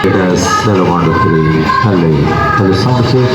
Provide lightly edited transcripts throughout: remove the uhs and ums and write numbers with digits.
It has so wonderfully. Hello, sound check.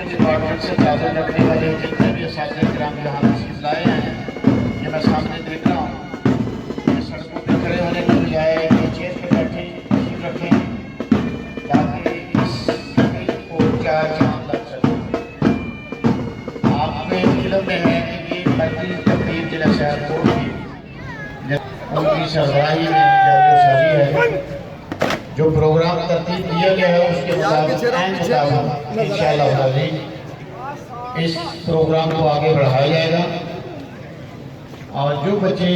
Department से चादर रखने वाले जितने भी साथी ग्राम यहाँ तशरीफ लाए हैं, ये मैं सामने देख रहा हूँ। ये सड़कों पर खड़े होने की बजाय ये चेयर पर बैठे तशरीफ रखें ताकि इस को क्या चांद लग सके। आप में इल्म में है कि ये मर्जी तकरीर जिला शहर कोर्ट की उनकी सरबराही में जो सभी है, जो प्रोग्राम तरतीब दिया गया है उसके मुताबिक इंशाअल्लाह इस प्रोग्राम को आगे बढ़ाया जाएगा। और जो बच्चे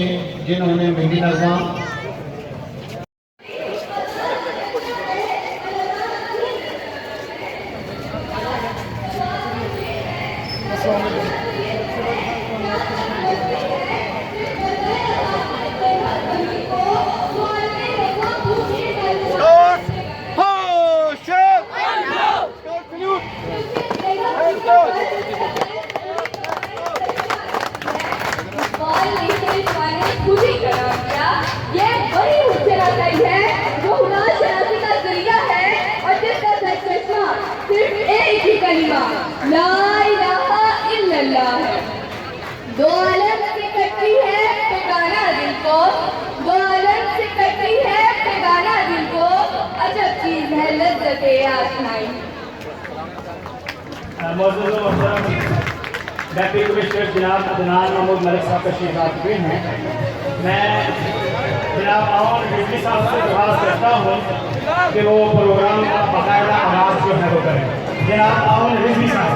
जिन्होंने मिली नज़म ला इलाहा इल्लल्लाह है। दो आलम से कटती है बेगाना दिल को, दो आलम से कटती है बेगाना दिल को, अजब चीज है लज्जते आज़माई। डिप्टी कमिश्नर जनाब अदनान महमूद मलिक साहब तशरीफ ला चुके हैं। मैं जनाब आवाम डिप्टी साहब से दरख्वास्त करता हूँ कि वो प्रोग्राम का बाकायदा आगाज़ जो है वो करें। जनाब आवाम डिप्टी साहब।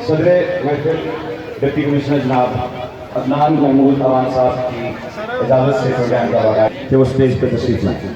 सदर महफिल डिप्टी कमिश्नर जनाब अदनान महमूद अवान साहब की इजाज़त से प्रोग्राम का वाक़ा कि वो स्टेज पर तशरीफ लाएं।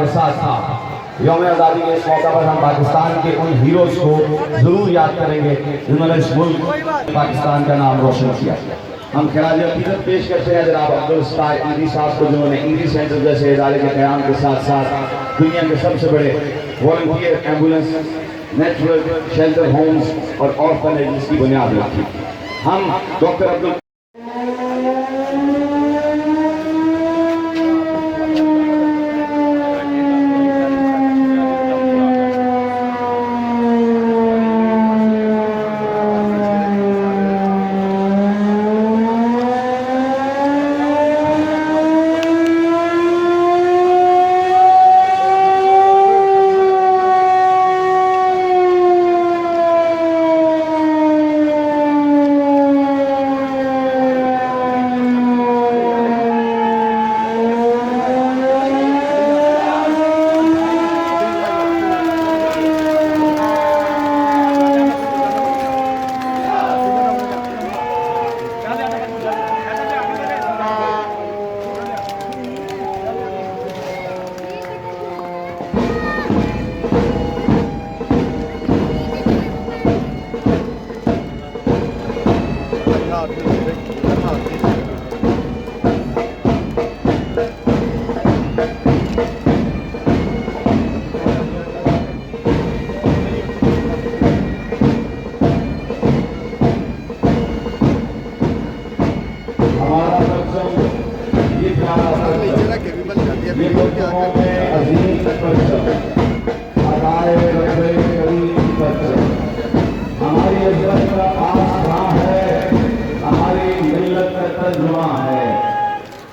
के साथ साथ यौम आज़ादी के इस मौका पर हम पाकिस्तान के उन हीरोज को जरूर याद करेंगे जिन्होंने इस मुल्क पाकिस्तान का नाम रोशन किया। हम खिराज अकीदत पेश करते हैं जनाब अब्दुल सत्तार ईदी साहब को, जिन्होंने ईदी सेंटर जैसे इदारे के क़याम के साथ साथ दुनिया के सबसे बड़े volunteer ambulance network shelter homes और ऑर्फनेजेस की बुनियाद रखी। हम डॉक्टर अब्दुल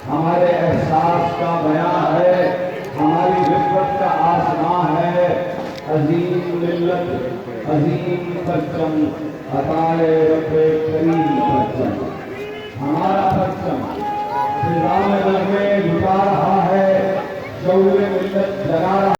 हमारे एहसास का बयां है, हमारी रिश्वत का आसमां है। अजीम मिल्लत अजीम परचम अताए रब्बे करीम परचम, हमारा परचम फिजा में नगमे लुटा रहा है, शऊर मिल्लत जगा रहा है।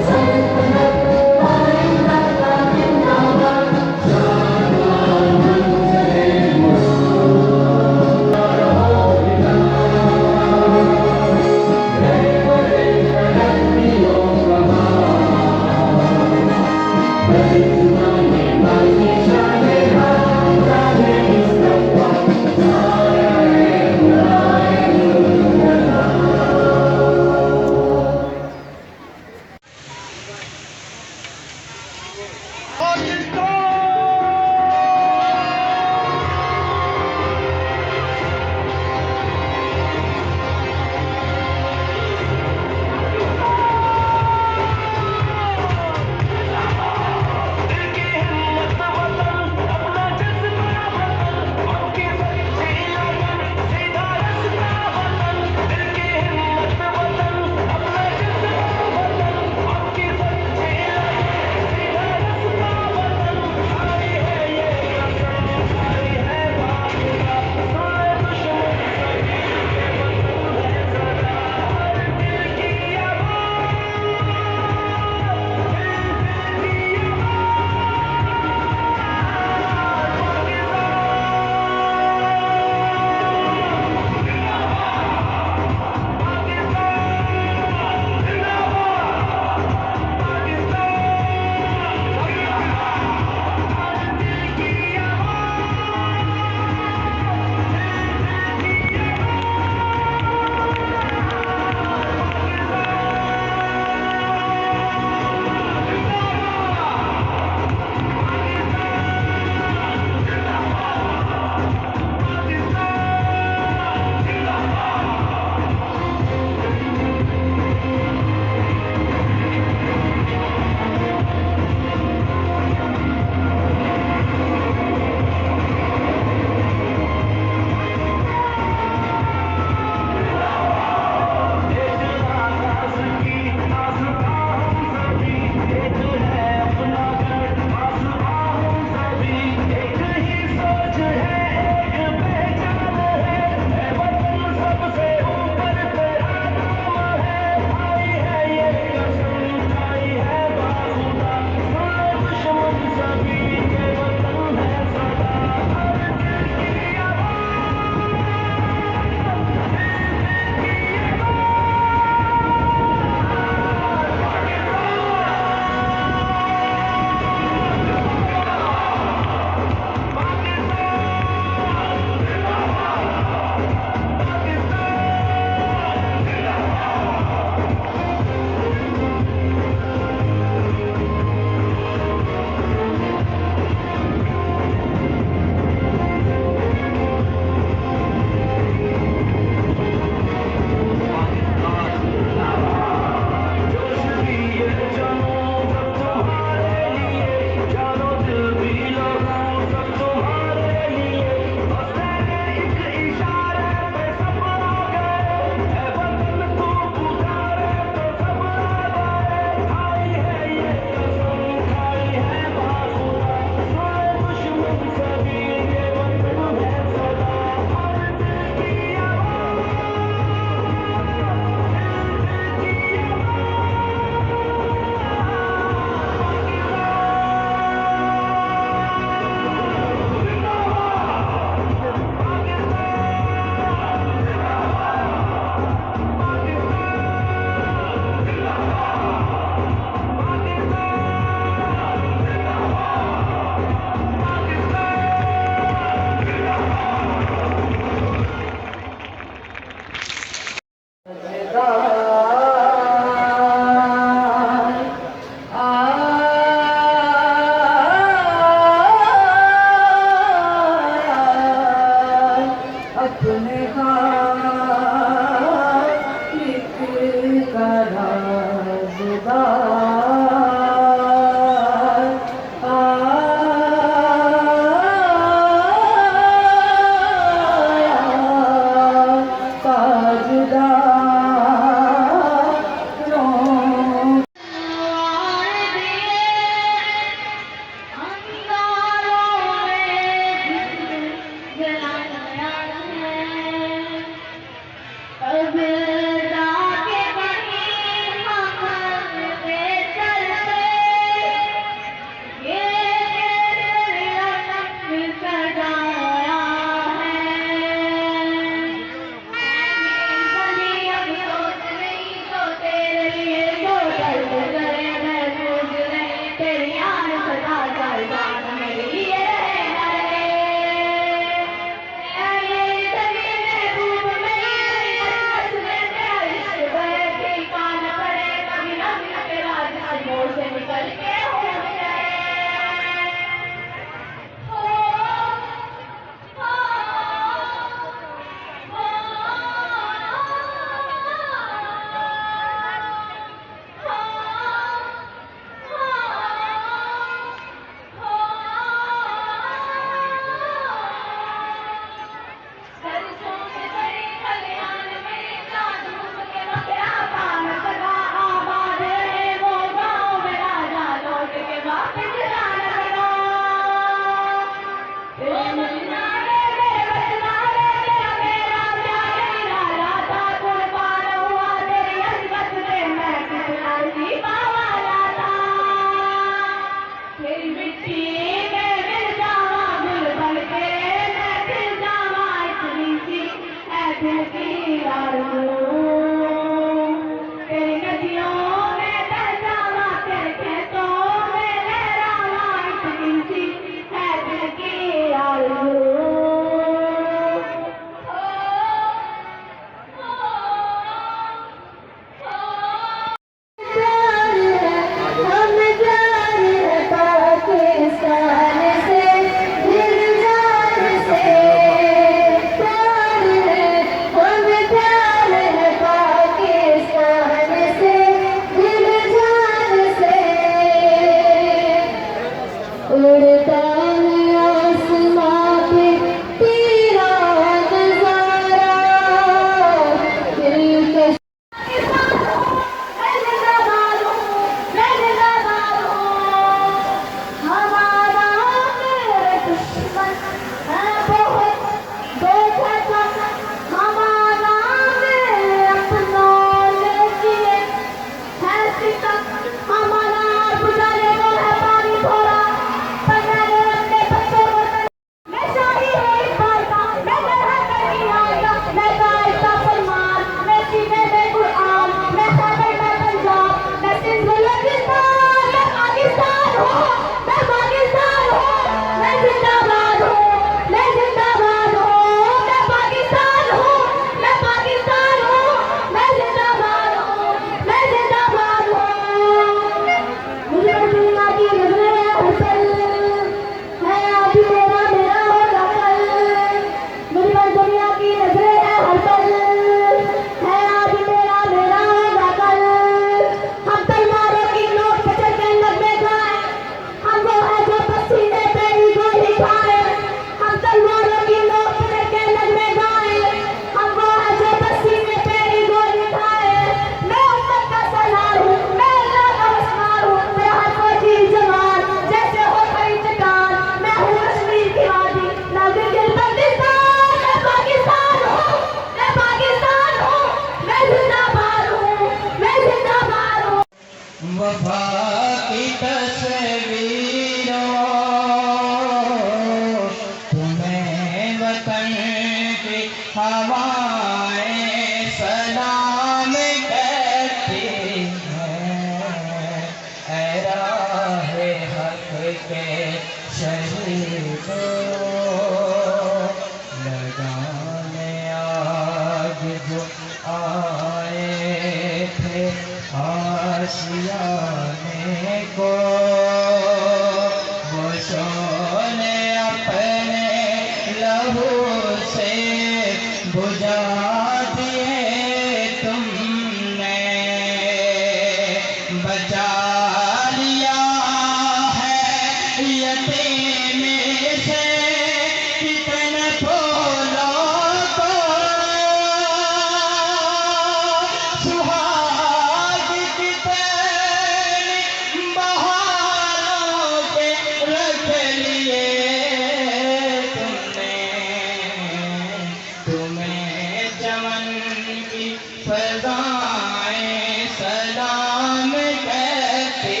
फजाएं सलाम कहते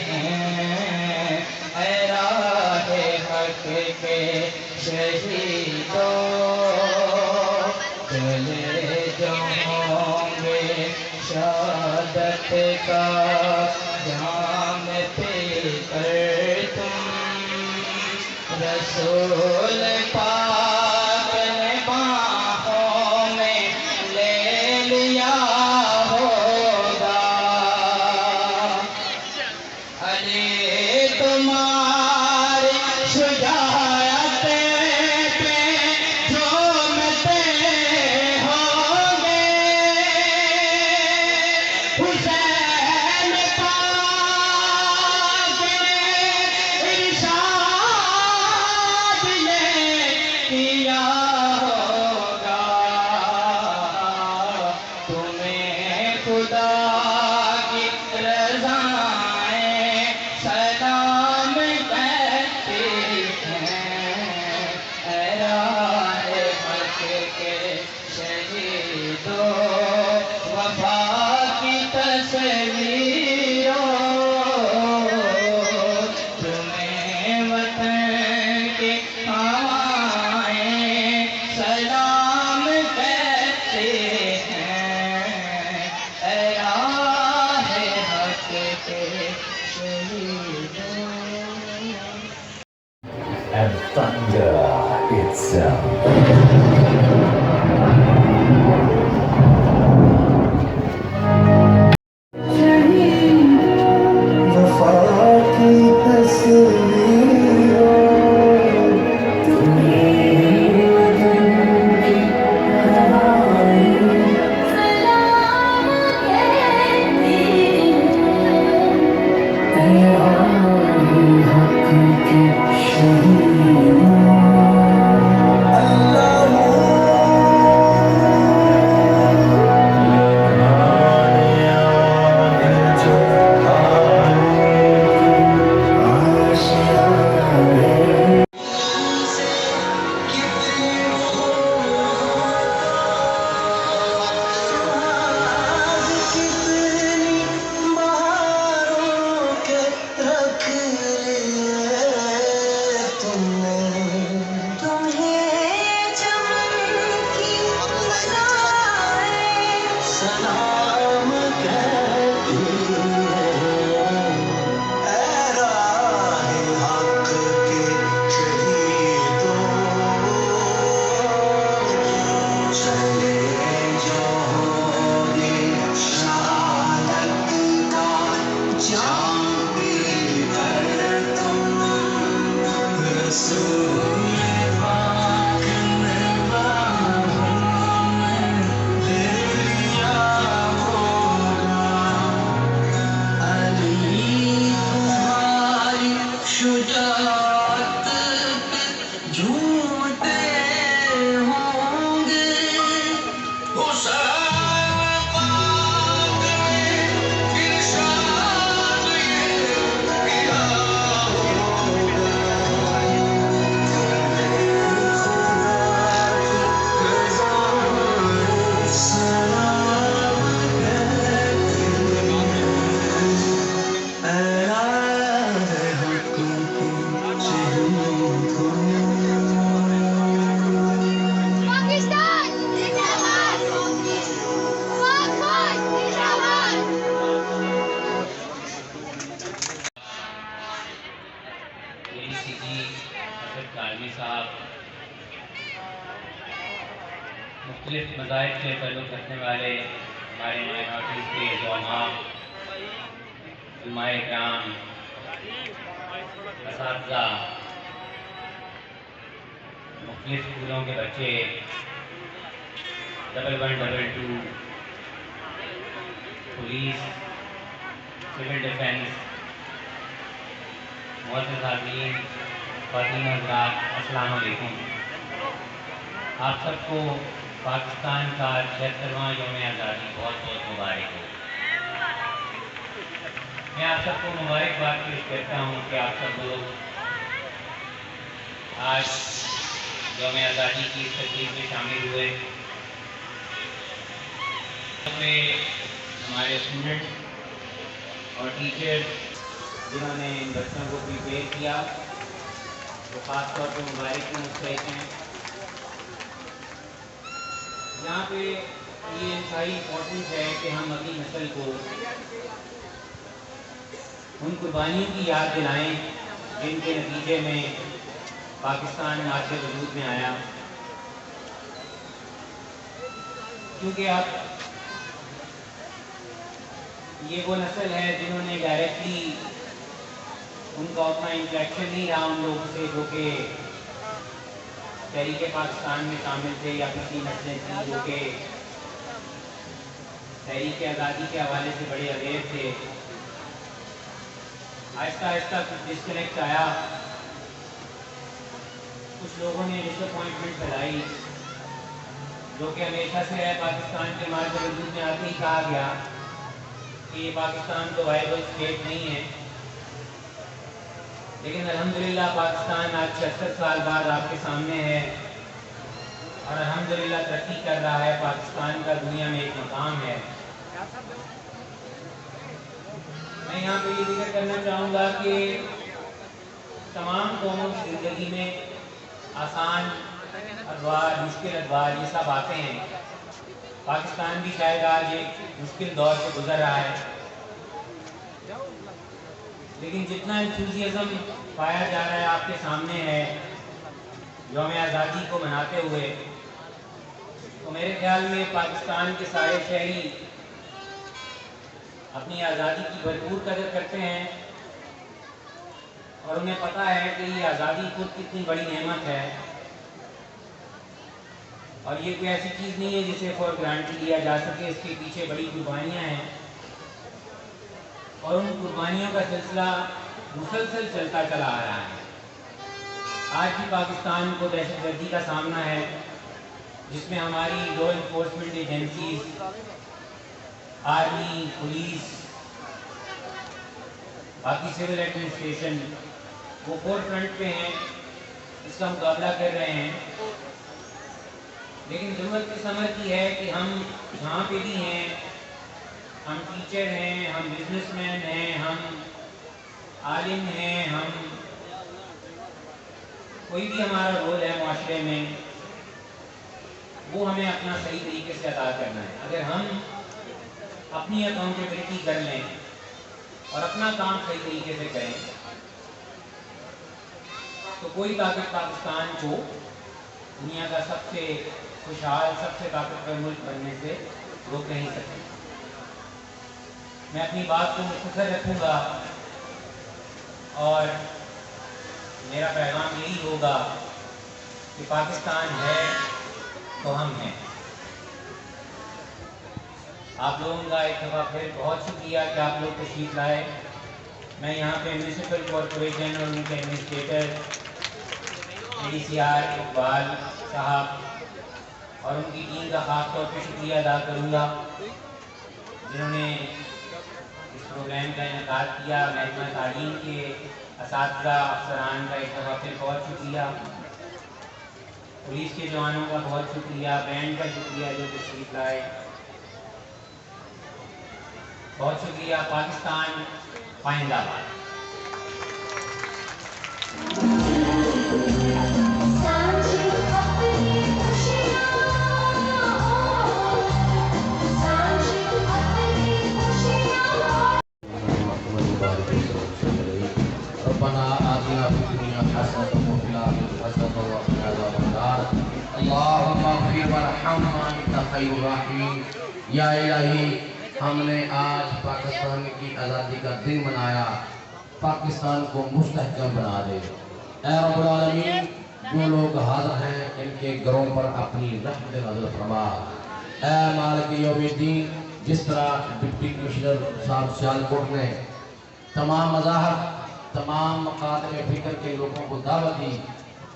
हैं, ऐ राहे हक के शहीदों, चले जाओगे शहादत का जाम पीकर तुम, रसूल पाक ने बाहों में ले लिया होगा। अरे तुम्हारी शुजाअत पे झूमते होंगे, हुसैन पाक ने इरशाद ये किया होगा, तुम्हें खुदा की रज़ाएं सलाम कहती हैं, ऐ राहे हक के शहीदों, वफा की तस्वीरों, तुम्हें वतन की हवाएं सलाम कहते हैं, ऐ राहे हक के शहीदों। And thunder itself. मुख्तलिफ मज़ाहिब से तल्लुक़ रखने वाले हमारे माइनॉरिटीज़ के जो उलमाए किराम, असातिज़ा, मुख्तलिफ स्कूलों के बच्चे, 1122 पुलिस, सिविल डिफेंस, मुअज़्ज़िज़, ख़वातीन हज़रात, अस्सलाम वालेकुम। आप सबको पाकिस्तान का 76वां यौम आज़ादी बहुत बहुत मुबारक हो। मैं आप सबको मुबारकबाद पेश करता हूँ कि आप सब लोग आज यौम आज़ादी की इस तकरीब में शामिल हुए। पे हमारे स्टूडेंट और टीचर जिन्होंने इन बच्चों को प्रिपेयर किया तो ख़ासतौर पर मुबारक की मुस्तैद हैं। यहाँ पे ये इंतहाई इम्पोर्टेंट है कि हम अगली नस्ल को उन कुर्बानियों की याद दिलाएं जिनके नतीजे में पाकिस्तान आज के वजूद में आया, क्योंकि अब ये वो नस्ल है जिन्होंने डायरेक्टली उनका उतना इंटरेक्शन नहीं रहा उन लोगों से जो कि तहरीक पाकिस्तान में शामिल थे या किसी नस्लें थी जो कि तहरीक आज़ादी के हवाले से बड़े अवेयर थे। आहिस्ता आहिस्ता कुछ डिस्कनेक्ट आया, कुछ लोगों ने डिसअपॉइंटमेंट फैलाई जो कि हमेशा से है। पाकिस्तान के मार्ग वजूद में आते ही कहा गया कि ये पाकिस्तान तो वायबल स्टेट नहीं है, लेकिन अल्हम्दुलिल्लाह पाकिस्तान आज 76 साल बाद आपके सामने है और अल्हम्दुलिल्लाह तरक्की कर रहा है। पाकिस्तान का दुनिया में एक मकाम है। मैं यहाँ पे ये जिक्र करना चाहूँगा कि तमाम कौमों की ज़िंदगी में आसान अदवार, मुश्किल अदवार, ये सब आते हैं। पाकिस्तान भी शायद आज एक मुश्किल दौर से गुजर रहा है, लेकिन जितना एंथुसियाज़म पाया जा रहा है आपके सामने है यौम आज़ादी को मनाते हुए, तो मेरे ख्याल में पाकिस्तान के सारे शहरी अपनी आज़ादी की भरपूर कदर करते हैं और उन्हें पता है कि ये आज़ादी खुद कितनी बड़ी नेमत है और ये कोई ऐसी चीज़ नहीं है जिसे फॉर ग्रांटेड लिया जा सके। इसके पीछे बड़ी कुर्बानियाँ हैं और उन कुर्बानियों का सिलसिला मुसलसल चलता चला आ रहा है। आज भी पाकिस्तान को दहशतगर्दी का सामना है, जिसमें हमारी law enforcement agencies, army, police, बाकी सिविल एडमिनिस्ट्रेशन वो फोर फ्रंट पे हैं, इसका मुकाबला कर रहे हैं। लेकिन ज़रूरत इस समझ की है कि हम जहाँ पे भी हैं, हम टीचर हैं, हम बिजनेसमैन हैं, हम आलिम हैं, हम कोई भी हमारा रोल है माशरे में, वो हमें अपना सही तरीके से अदा करना है। अगर हम अपनी अकाउंटेबिलिटी कर लें और अपना काम सही तरीके से करें तो कोई ताकत पाकिस्तान को दुनिया का सबसे खुशहाल, सबसे ताकतवर मुल्क बनने से रोक नहीं सकते। मैं अपनी बात को मुख्तसर रखूँगा और मेरा पैगाम यही होगा कि पाकिस्तान है तो हम हैं। आप लोगों का एक दफ़ा फिर बहुत शुक्रिया कि आप लोग तशरीफ़ लाए। मैं यहाँ पे म्यूनिसिपल कॉरपोरेशन और उनके एडमिनिस्ट्रेटर ADCR इकबाल साहब और उनकी टीम का ख़ास तौर पर शुक्रिया अदा करूँगा जिन्होंने इस प्रोग्राम का इनेकाद किया। महकमा तालीम के असातिज़ा अफसरान का एक दफ़ा फिर बहुत शुक्रिया, पुलिस के जवानों का बहुत शुक्रिया, बैंड का शुक्रिया जो तशरीफ़ लाए, बहुत शुक्रिया। पाकिस्तान पाइंदाबाद। रब्बना आतिना फिद दुनिया हसनतन व फिल आखिरति हसनतन व क़िना अज़ाबन्नार। अल्लाहुम्मा इग़फिर वरहम व अंता खैरुर राहिमीन। या इलाही, हमने आज पाकिस्तान की आज़ादी का दिन मनाया, पाकिस्तान को मुस्तहकम बना दे। ऐ रब्बुल आलमीन, जो लोग हाज़िर हैं इनके घरों पर अपनी रहमत नज़र फरमा। ऐ मालिक यौमिद्दीन, जिस तरह डिप्टी कमिश्नर साहब सियालकोट ने तमाम मज़ाहब, तमाम मकातब फ़िक्र के लोगों को दावत दी,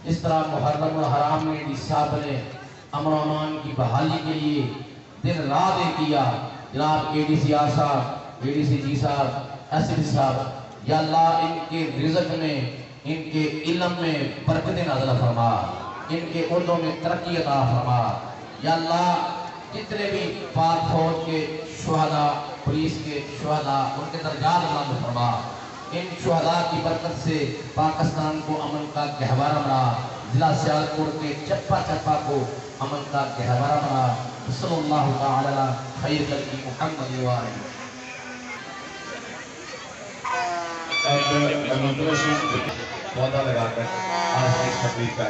जिस तरह मुहर्रम और हराम में डी साहब ने अमन अमान की बहाली के लिए दिन रात एक किया। जनाब ADCR साहब, ADCG साहब, SSP साहब, या अल्लाह इनके रिज़्क़ में, इनके इल्म में बरकत नाज़िल फरमा, इनके उर्दों में तरक्की अता फरमा। या अल्लाह जितने भी पाक फौज के शुहदा, पुलिस के शुहदा, उनके दर्जात अल्लाह में फरमा। इन शुहदा की बरकत से पाकिस्तान को अमन का गहवारा बना, जिला सियालकोट के चप्पा चप्पा को अमन का गहवारा बना। सल्लल्लाहु तआला खैर खल्क़ि मुहम्मद व आलिहि। पौधा लगाकर आज की तकरीर का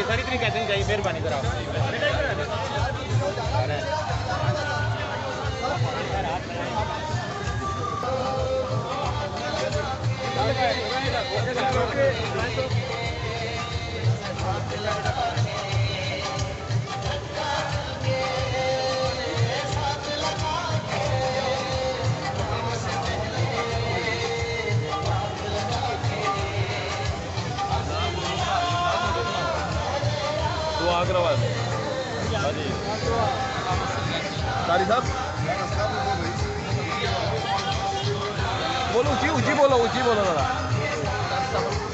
सारी इतनी कैसे चाहिए मेहरबानी करा। बोलो ऊंची ऊंची बोलो दादा।